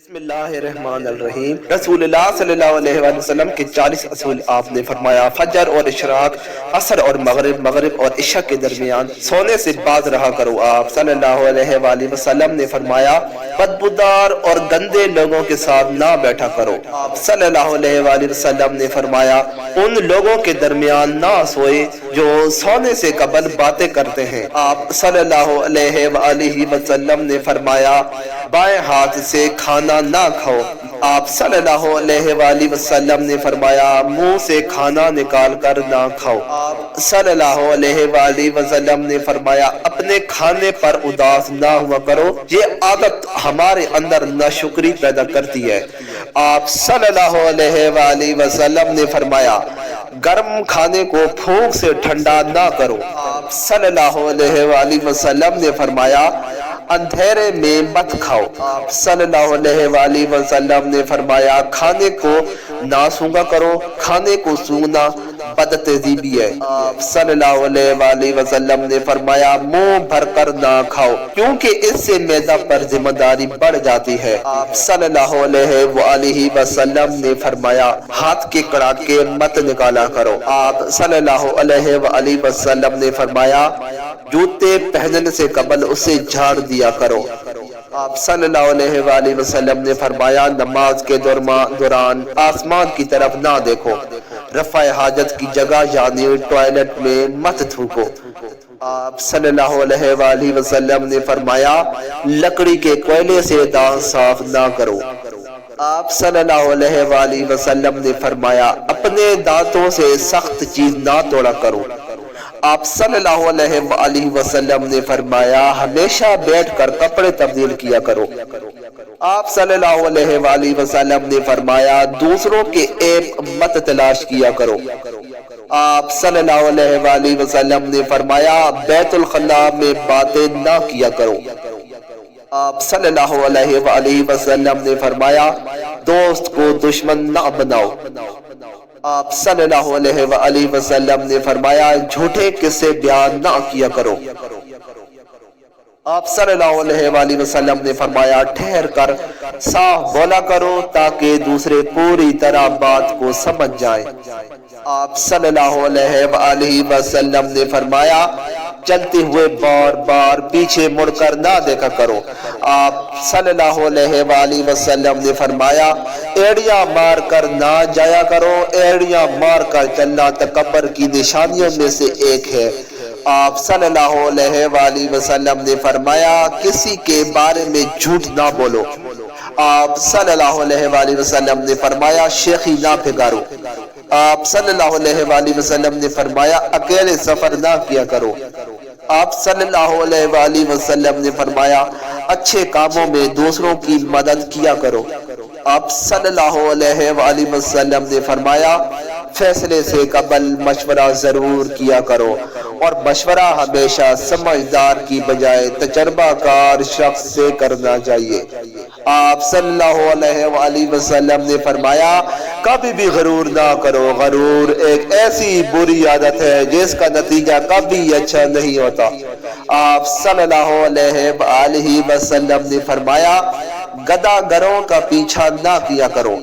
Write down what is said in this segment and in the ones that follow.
بسم اللہ الرحمن الرحیم۔ رسول اللہ صلی اللہ علیہ وآلہ وسلم کے 40 اصول آپ نے فرمایا، فجر اور اشراق، عصر اور مغرب اور عشاء کے درمیان سونے سے باز رہا کرو۔ آپ صلی اللہ علیہ وآلہ وسلم نے فرمایا، بدبودار اور گندے لوگوں کے ساتھ نہ بیٹھا کرو۔ آپ صلی اللہ علیہ وآلہ وسلم نے فرمایا، ان لوگوں کے درمیان نہ سوئے جو سونے سے قبل باتیں کرتے ہیں۔ آپ صلی اللہ علیہ وآلہ وسلم نے فرمایا، بائیں ہاتھ سے کھانا نہ کھاؤ۔ آپ صلی اللہ علیہ وآلہ وسلم نے فرمایا، منہ سے کھانا نکال کر نہ کھاؤ۔ آپ صلی اللہ علیہ وآلہ وسلم نے فرمایا، اپنے کھانے پر اداس نہ ہوا کرو، یہ عادت ہمارے اندر ناشکری پیدا کرتی ہے۔ آپ صلی اللہ علیہ وآلہ وسلم نے فرمایا، گرم کھانے کو پھونک سے ٹھنڈا نہ کرو۔ آپ صلی اللہ علیہ وآلہ وسلم نے فرمایا، اندھیرے میں مت کھاؤ۔ آپ صلی اللہ علیہ وآلہ وسلم نے فرمایا، کھانے کو نہ سونگا کرو، کھانے کو سونگنا بد تہذیبی ہے۔ آپ صلی اللہ علیہ وآلہ وسلم نے فرمایا، منہ بھر کر نہ کھاؤ، کیونکہ اس سے معدہ پر ذمہ داری بڑھ جاتی ہے۔ آپ صلی اللہ علیہ وآلہ وسلم نے فرمایا، ہاتھ کے کڑاکے مت نکالا کرو۔ آپ صلی اللہ علیہ وآلہ وسلم نے فرمایا، جوتے پہننے سے قبل اسے جھاڑ دیا کرو۔ آپ صلی اللہ علیہ وآلہ وسلم نے فرمایا، نماز کے دوران آسمان کی طرف نہ دیکھو۔ رفع حاجت کی جگہ یعنی ٹوائلٹ میں مت تھوکو۔ آپ صلی اللہ علیہ وآلہ وسلم نے فرمایا، لکڑی کے کوئلے سے دانت صاف نہ کرو۔ آپ صلی اللہ علیہ وآلہ وسلم نے فرمایا، اپنے دانتوں سے سخت چیز نہ توڑا کرو۔ آپ صلی اللہ علیہ وآلہ وسلم نے فرمایا، ہمیشہ بیٹھ کر کپڑے تبدیل کیا کرو۔ آپ صلی اللہ علیہ وآلہ وسلم نے فرمایا، دوسروں کے عیب مت تلاش کیا کرو۔ آپ صلی اللہ علیہ وآلہ وسلم نے فرمایا، بیت الخلاء میں باتیں نہ کیا کرو۔ آپ صلی اللہ علیہ وآلہ وسلم نے فرمایا، دوست کو دشمن نہ بناؤ۔ آپ صلی اللہ علیہ وآلہ وسلم نے فرمایا، جھوٹے قصے بیان نہ کیا کرو۔ آپ صلی اللہ علیہ وآلہ وسلم نے فرمایا، ٹھہر کر صاف بولا کرو تاکہ دوسرے پوری طرح بات کو سمجھ جائیں۔ آپ صلی اللہ علیہ وآلہ وسلم نے فرمایا، چلتے ہوئے بار بار پیچھے مڑ کر نہ دیکھا کرو۔ آپ صلی اللہ علیہ وآلہ وسلم نے فرمایا، ایڑیاں مار کر نہ جایا کرو، ایڑیاں مار کر چلنا تکبر کی نشانیوں میں سے ایک ہے۔ آپ صلی اللہ علیہ وآلہ وسلم نے فرمایا، کسی کے بارے میں جھوٹ نہ بولو۔ آپ صلی اللہ علیہ وآلہ وسلم نے فرمایا، شیخی نہ پھگارو۔ آپ صلی اللہ علیہ وآلہ وسلم نے فرمایا، اکیلے سفر نہ کیا کرو۔ آپ صلی اللہ علیہ وآلہ وسلم نے فرمایا، اچھے کاموں میں دوسروں کی مدد کیا کرو۔ آپ صلی اللہ علیہ وآلہ وسلم نے فرمایا، فیصلے سے قبل مشورہ ضرور کیا کرو، اور مشورہ ہمیشہ سمجھدار کی بجائے تجربہ کار شخص سے کرنا چاہیے۔ آپ صلی اللہ علیہ وآلہ وسلم نے فرمایا، کبھی بھی غرور نہ کرو۔ غرور ایک ایسی بری عادت ہے جس کا نتیجہ کبھی اچھا نہیں ہوتا۔ آپ صلی اللہ علیہ وآلہ وسلم نے فرمایا، گدھا گروں کا پیچھا نہ کیا کرو۔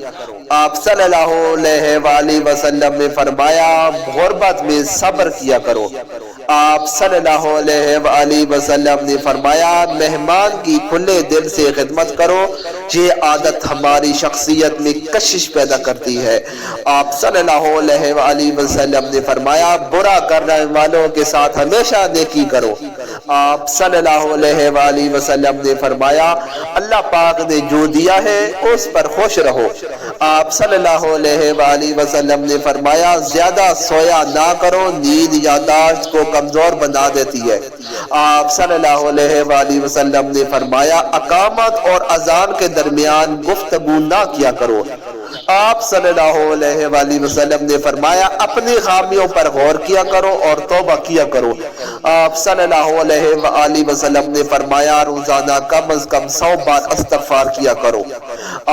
آپ صلی اللہ علیہ وآلہ وسلم نے فرمایا، غربت میں صبر کیا کرو۔ آپ صلی اللہ علیہ وآلہ وسلم نے فرمایا، مہمان کی کھلے دل سے خدمت کرو، یہ عادت ہماری شخصیت میں کشش پیدا کرتی ہے۔ آپ صلی اللہ علیہ وآلہ وسلم نے فرمایا، برا کرنے والوں کے ساتھ ہمیشہ نیکی کرو۔ آپ صلی اللہ علیہ وآلہ وسلم نے فرمایا، اللہ پاک نے جو دیا ہے اس پر خوش رہو۔ آپ صلی اللہ علیہ وآلہ وسلم نے فرمایا، زیادہ سویا نہ کرو، نیند یادداشت کو کمزور بنا دیتی ہے۔ آپ صلی اللہ علیہ وآلہ وسلم نے فرمایا، اقامت اور اذان کے درمیان گفتگو نہ کیا کرو۔ آپ صلی اللہ علیہ وآلہ وسلم نے فرمایا، اپنی خامیوں پر غور کیا کرو اور توبہ کیا کرو۔ آپ صلی اللہ علیہ وآلہ وسلم نے فرمایا، روزانہ کم از کم 100 بار استغفار کیا کرو۔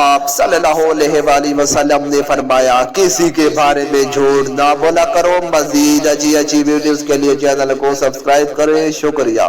آپ صلی اللہ علیہ وآلہ وسلم نے فرمایا، کسی کے بارے میں جھوٹ نہ بولا کرو۔ مزید اچھی ویڈیوز کے لیے چینل کو سبسکرائب کریں۔ شکریہ۔